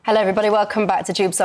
Hello everybody, welcome back to Jubes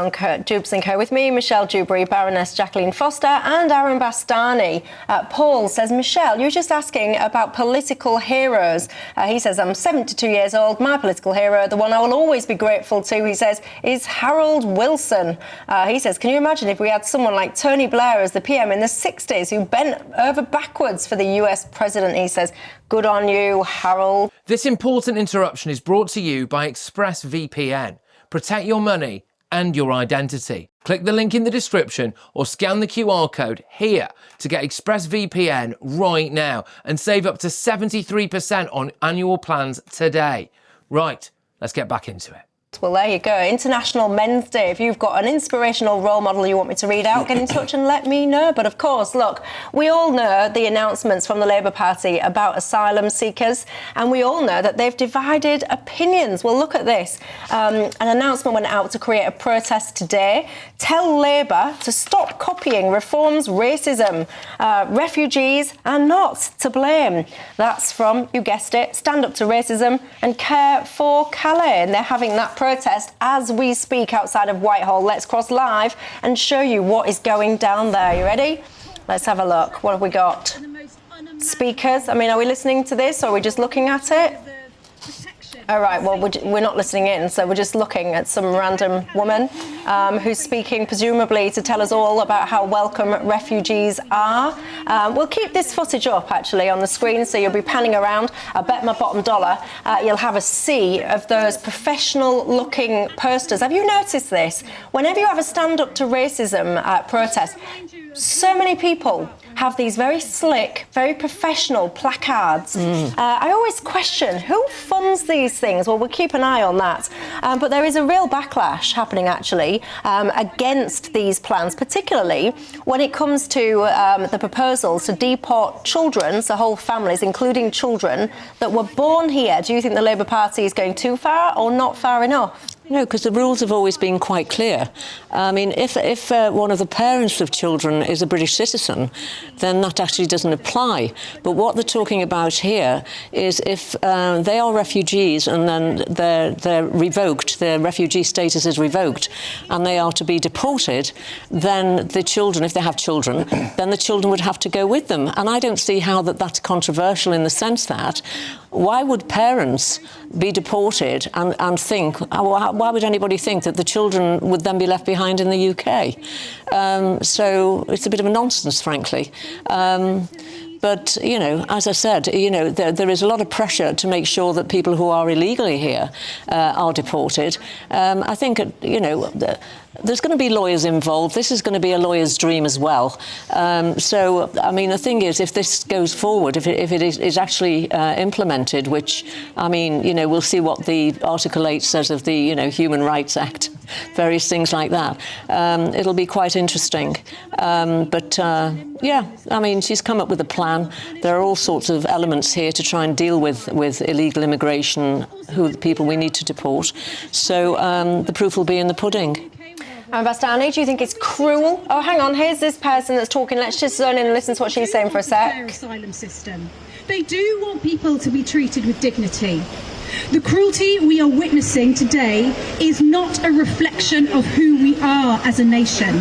& Co with me, Michelle Dewberry, Baroness Jacqueline Foster and Aaron Bastani. Paul says, Michelle, you were just asking about political heroes. He says, I'm 72 years old, my political hero, the one I will always be grateful to, he says, is Harold Wilson. He says, can you imagine if we had someone like Tony Blair as the PM in the 60s who bent over backwards for the US president? He says, good on you, Harold. This important interruption is brought to you by ExpressVPN. Protect your money and your identity. Click the link in the description or scan the QR code here to get ExpressVPN right now and save up to 73% on annual plans today. Right, let's get back into it. Well, there you go. International Men's Day. If you've got an inspirational role model you want me to read out, get in touch and let me know. But of course, look, we all know the announcements from the Labour Party about asylum seekers, and we all know that they've divided opinions. Well, look at this. An announcement went out to create a protest today. Tell Labour to stop copying Reform's racism. Refugees are not to blame. That's from, you guessed it, Stand Up to Racism and Care for Calais. And they're having that protest as we speak outside of Whitehall. Let's cross live and show you what is going down there. You ready? Let's have a look. What have we got? Speakers. I mean, are we listening to this or are we just looking at it? All right, well, we're not listening in, so we're just looking at some random woman who's speaking, presumably to tell us all about how welcome refugees are. We'll keep this footage up, actually, on the screen, so you'll be panning around. I bet my bottom dollar you'll have a sea of those professional-looking posters. Have you noticed this? Whenever you have a Stand Up to Racism protest, so many people have these very slick, very professional placards. I always question, who funds these things? Well, we'll keep an eye on that. But there is a real backlash happening, actually, against these plans, particularly when it comes to the proposals to deport children, so whole families, including children that were born here. Do you think the Labour Party is going too far or not far enough? No, because the rules have always been quite clear. I mean, if one of the parents of children is a British citizen, then that actually doesn't apply. But what they're talking about here is if they are refugees and then they're revoked, their refugee status is revoked, and they are to be deported, then the children, if they have children, then the children would have to go with them. And I don't see how that's controversial in the sense that why would parents be deported and think, why would anybody think that the children would then be left behind in the UK? So it's a bit of a nonsense, frankly. But, you know, as I said, you know, there is a lot of pressure to make sure that people who are illegally here are deported. I think, you know, there's going to be lawyers involved. This is going to be a lawyer's dream as well. So, I mean, the thing is, if this goes forward, if it is actually implemented, which, I mean, you know, we'll see what the Article 8 says of the, you know, Human Rights Act, various things like that. It'll be quite interesting. Yeah, I mean, she's come up with a plan. There are all sorts of elements here to try and deal with illegal immigration, the people we need to deport. So the proof will be in the pudding. Bastani, do you think it's cruel? Oh, hang on, here's this person that's talking. Let's just zone in and listen to what she's saying for a sec. Their asylum system. They do want people to be treated with dignity. The cruelty we are witnessing today is not a reflection of who we are as a nation.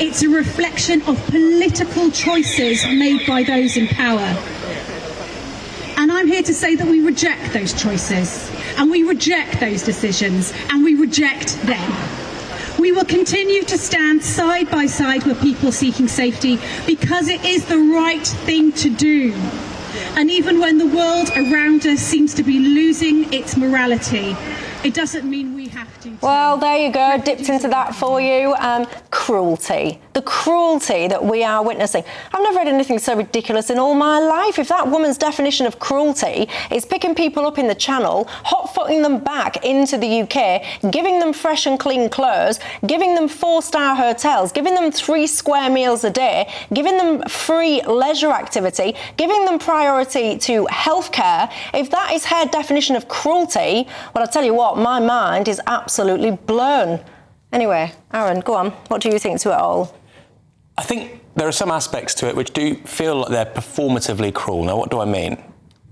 It's a reflection of political choices made by those in power. And I'm here to say that we reject those choices, and we reject those decisions, and we reject them. We will continue to stand side by side with people seeking safety because it is the right thing to do. And even when the world around us seems to be losing its morality, it doesn't mean we have to. Well, there you go, dipped into that for you. Cruelty. The cruelty that we are witnessing. I've never read anything so ridiculous in all my life. If that woman's definition of cruelty is picking people up in the Channel, hot-footing them back into the UK, giving them fresh and clean clothes, giving them 4-star hotels, giving them 3 square meals a day, giving them free leisure activity, giving them priority to healthcare, if that is her definition of cruelty, well, I'll tell you what, my mind is absolutely blown. Anyway, Aaron, go on. What do you think to it all? I think there are some aspects to it which do feel like they're performatively cruel. Now, what do I mean?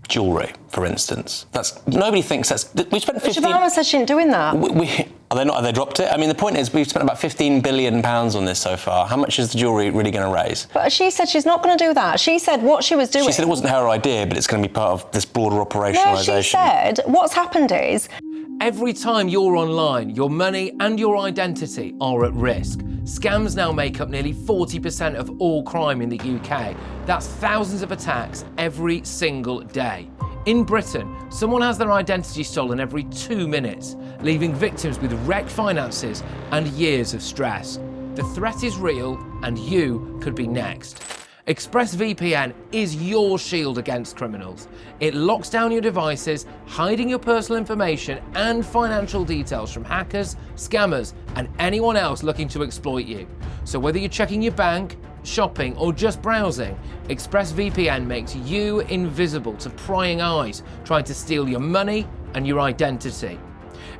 jewellery, for instance. Nobody thinks that's... We spent 15... Shabana says she ain't doing that. Are they not? Have they dropped it? I mean, the point is we've spent about £15 billion on this so far. How much is the jewellery really going to raise? But she said she's not going to do that. She said what she was doing... She said it wasn't her idea, but it's going to be part of this broader operationalisation. No, she said what's happened is... Every time you're online, your money and your identity are at risk. Scams now make up nearly 40% of all crime in the UK. That's thousands of attacks every single day. In Britain, someone has their identity stolen every 2 minutes, leaving victims with wrecked finances and years of stress. The threat is real, and you could be next. ExpressVPN is your shield against criminals. It locks down your devices, hiding your personal information and financial details from hackers, scammers, and anyone else looking to exploit you. So whether you're checking your bank, shopping, or just browsing, ExpressVPN makes you invisible to prying eyes trying to steal your money and your identity.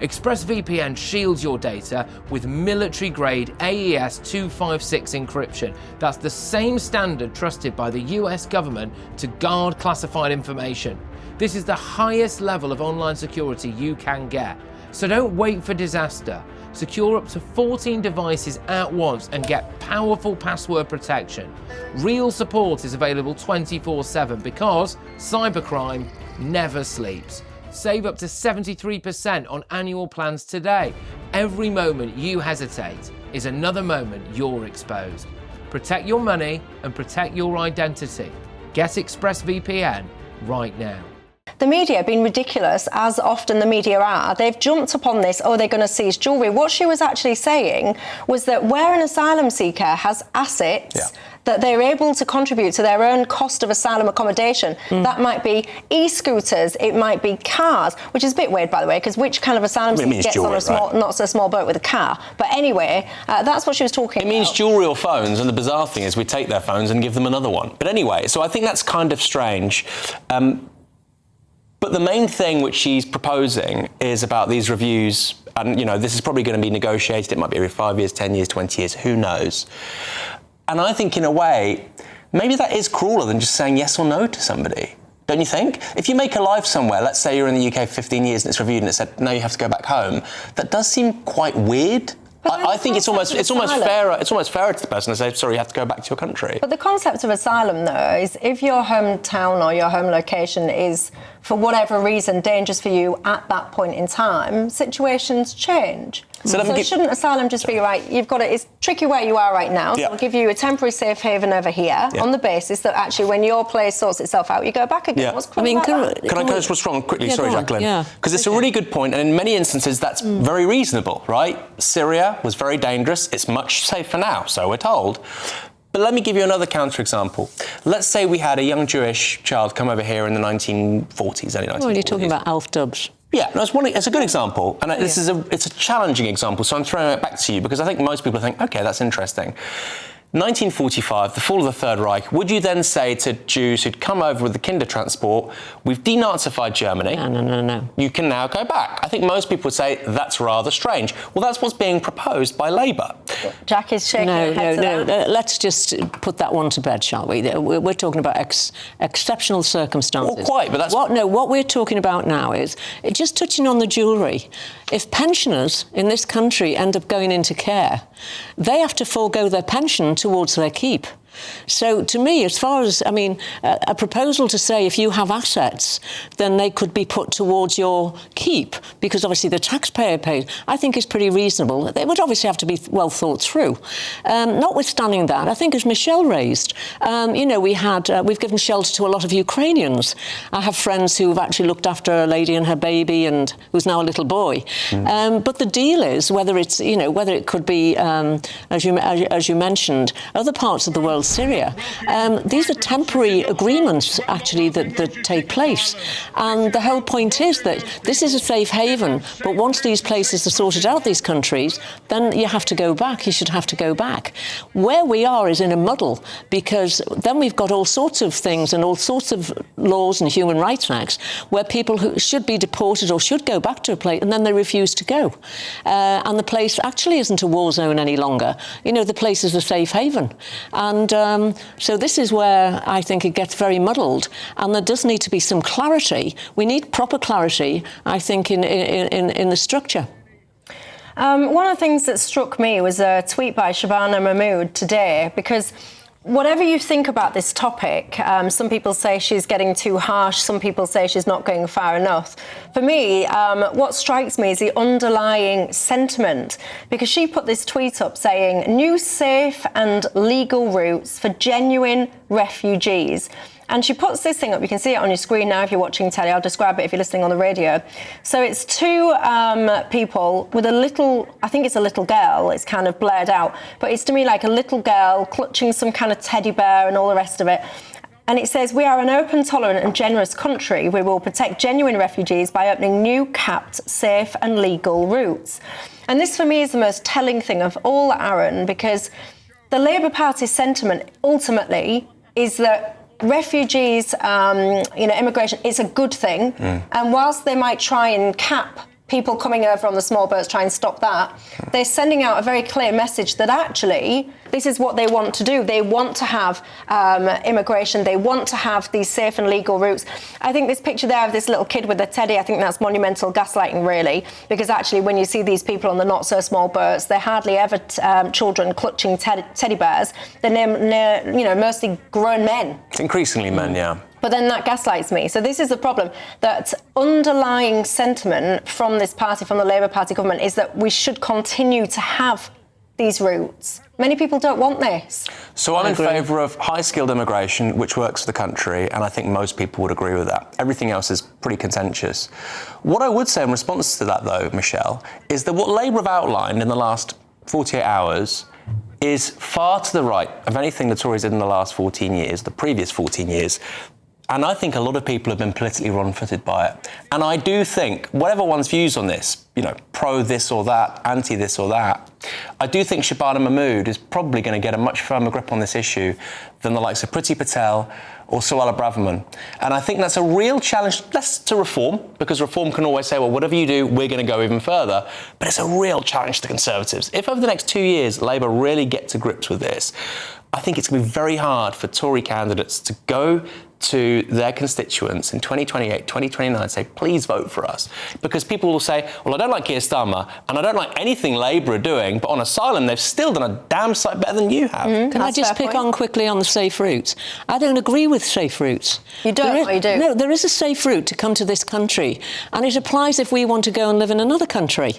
ExpressVPN shields your data with military-grade AES 256 encryption. That's the same standard trusted by the US government to guard classified information. This is the highest level of online security you can get. So don't wait for disaster. Secure up to 14 devices at once and get powerful password protection. Real support is available 24/7 because cybercrime never sleeps. Save up to 73% on annual plans today. Every moment you hesitate is another moment you're exposed. Protect your money and protect your identity. Get ExpressVPN right now. The media have been ridiculous, as often the media are. They've jumped upon this, oh, they're going to seize jewellery. What she was actually saying was that where an asylum seeker has assets that they're able to contribute to their own cost of asylum accommodation, that might be e-scooters, it might be cars, which is a bit weird, by the way, because which kind of asylum seeker gets on a small, not so small boat with a car? But anyway, that's what she was talking about. It means jewellery or phones, and the bizarre thing is we take their phones and give them another one. But anyway, so I think that's kind of strange. But the main thing which she's proposing is about these reviews, and, you know, this is probably going to be negotiated. It might be every 5 years, 10 years, 20 years, who knows? And I think, in a way, maybe that is crueler than just saying yes or no to somebody. Don't you think? If you make a life somewhere, let's say you're in the UK for 15 years and it's reviewed and it said, no, you have to go back home, that does seem quite weird. I think it's almost fairer. It's almost fairer to the person to say, sorry, you have to go back to your country. But the concept of asylum, though, is if your hometown or your home location is, for whatever reason, dangerous for you at that point in time, situations change. So shouldn't asylum just be right? You've got it. It's tricky where you are right now. So we'll give you a temporary safe haven over here on the basis that actually, when your place sorts itself out, you go back again. What's can I go strong quickly? Sorry, Jacqueline. Because it's a really good point, and in many instances, that's very reasonable, right? Syria was very dangerous. It's much safer now, so we're told. But let me give you another counterexample. Let's say we had a young Jewish child come over here in the 1940s, early 1940s. Well, you're talking about Alf Dubs. Yeah, no, it's a good example, and it's a challenging example, so I'm throwing it back to you, because I think most people think, OK, that's interesting. 1945, the fall of the Third Reich, would you then say to Jews who'd come over with the Kindertransport, we've denazified Germany? No. You can now go back. I think most people would say that's rather strange. Well, that's what's being proposed by Labour. Jack is shaking her head to that. Let's just put that one to bed, shall we? We're talking about exceptional circumstances. Well, quite, but that's... What we're talking about now is, just touching on the jewellery, if pensioners in this country end up going into care, they have to forego their pension towards their keep. So to me, as far as, a proposal to say if you have assets, then they could be put towards your keep, because obviously the taxpayer pays, I think is pretty reasonable. They would obviously have to be well thought through. Notwithstanding that, I think as Michelle raised, we've given shelter to a lot of Ukrainians. I have friends who've actually looked after a lady and her baby, and who's now a little boy. But the deal is whether it could be, as you mentioned, other parts of the world, Syria. These are temporary agreements, actually, that take place. And the whole point is that this is a safe haven, but once these places are sorted out, these countries, then you have to go back. You should have to go back. Where we are is in a muddle, because then we've got all sorts of things and all sorts of laws and human rights acts where people who should be deported or should go back to a place, and then they refuse to go. And the place actually isn't a war zone any longer. The place is a safe haven. And so this is where I think it gets very muddled, and there does need to be some clarity. We need proper clarity, I think, in the structure. One of the things that struck me was a tweet by Shabana Mahmood today, because whatever you think about this topic, some people say she's getting too harsh, some people say she's not going far enough. For me, what strikes me is the underlying sentiment, because she put this tweet up saying, new safe and legal routes for genuine refugees. And she puts this thing up, you can see it on your screen now if you're watching telly, I'll describe it if you're listening on the radio. So it's two people with a little, I think it's a little girl, it's kind of blurred out, but it's to me like a little girl clutching some kind of teddy bear and all the rest of it. And it says, we are an open, tolerant and generous country. We will protect genuine refugees by opening new, capped, safe and legal routes. And this for me is the most telling thing of all, Aaron, because the Labour Party sentiment ultimately is that refugees, immigration, it's a good thing. And whilst they might try and cap people coming over on the small boats, try and stop that, they're sending out a very clear message that actually this is what they want to do. They want to have immigration. They want to have these safe and legal routes. I think this picture there of this little kid with a teddy, I think that's monumental gaslighting, really, because actually when you see these people on the not so small boats, they're hardly ever children clutching teddy bears. They're mostly grown men. It's increasingly men, yeah. But then that gaslights me. So this is the problem, that underlying sentiment from this party, from the Labour Party government, is that we should continue to have these routes. Many people don't want this. So I'm in favour of high-skilled immigration, which works for the country, and I think most people would agree with that. Everything else is pretty contentious. What I would say in response to that, though, Michelle, is that what Labour have outlined in the last 48 hours is far to the right of anything the Tories did in the last 14 years, the previous 14 years. And I think a lot of people have been politically wrong-footed by it. And I do think, whatever one's views on this, pro this or that, anti this or that, I do think Shabana Mahmood is probably going to get a much firmer grip on this issue than the likes of Priti Patel or Suella Braverman. And I think that's a real challenge, less to reform, because reform can always say, well, whatever you do, we're going to go even further. But it's a real challenge to Conservatives. If over the next 2 years, Labour really get to grips with this, I think it's going to be very hard for Tory candidates to go to their constituents in 2028, 2029 and say, please vote for us. Because people will say, well, I don't like Keir Starmer and I don't like anything Labour are doing, but on asylum, they've still done a damn sight better than you have. Can I just pick on quickly on the safe routes? I don't agree with safe routes. You don't, or you do? No, there is a safe route to come to this country, and it applies if we want to go and live in another country.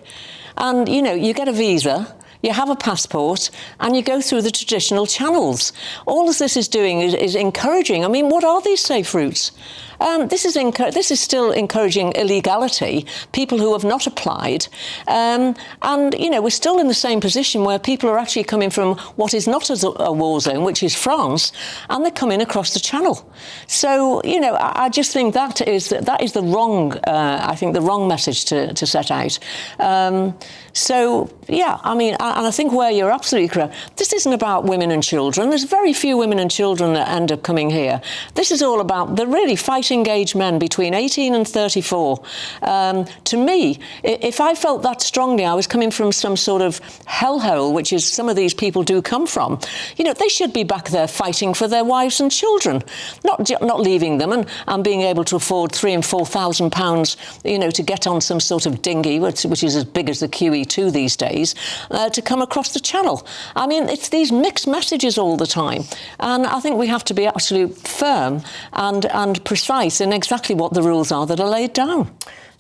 And, you get a visa, you have a passport, and you go through the traditional channels. All this is doing is encouraging. I mean, what are these safe routes? This is still encouraging illegality, people who have not applied. And, we're still in the same position where people are actually coming from what is not a war zone, which is France, and they're coming across the channel. So, I just think that is the wrong, the wrong message to set out. And I think where you're absolutely correct, this isn't about women and children. There's very few women and children that end up coming here. This is all about the really fighting-age men between 18 and 34. To me, if I felt that strongly, I was coming from some sort of hellhole, which is some of these people do come from. They should be back there fighting for their wives and children, not leaving them and being able to afford £3,000 and £4,000, to get on some sort of dinghy, which is as big as the QE2 these days, to come across the channel. I mean, it's these mixed messages all the time. And I think we have to be absolutely firm and precise in exactly what the rules are that are laid down.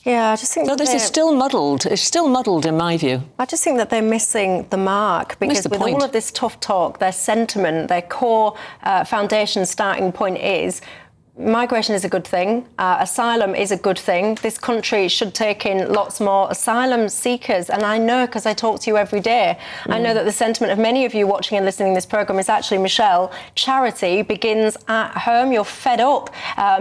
Yeah, I just think this is still muddled. It's still muddled, in my view. I just think that they're missing the mark, because with all of this tough talk, their sentiment, their core foundation starting point is migration is a good thing. Asylum is a good thing. This country should take in lots more asylum seekers. And I know, because I talk to you every day, I know that the sentiment of many of you watching and listening to this programme is actually, Michelle, charity begins at home. You're fed up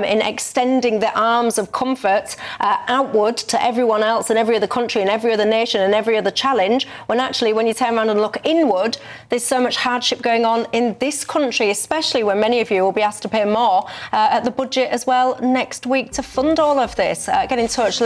in extending the arms of comfort outward to everyone else and every other country and every other nation and every other challenge, when actually, when you turn around and look inward, there's so much hardship going on in this country, especially when many of you will be asked to pay more at the budget as well next week to fund all of this. Get in touch.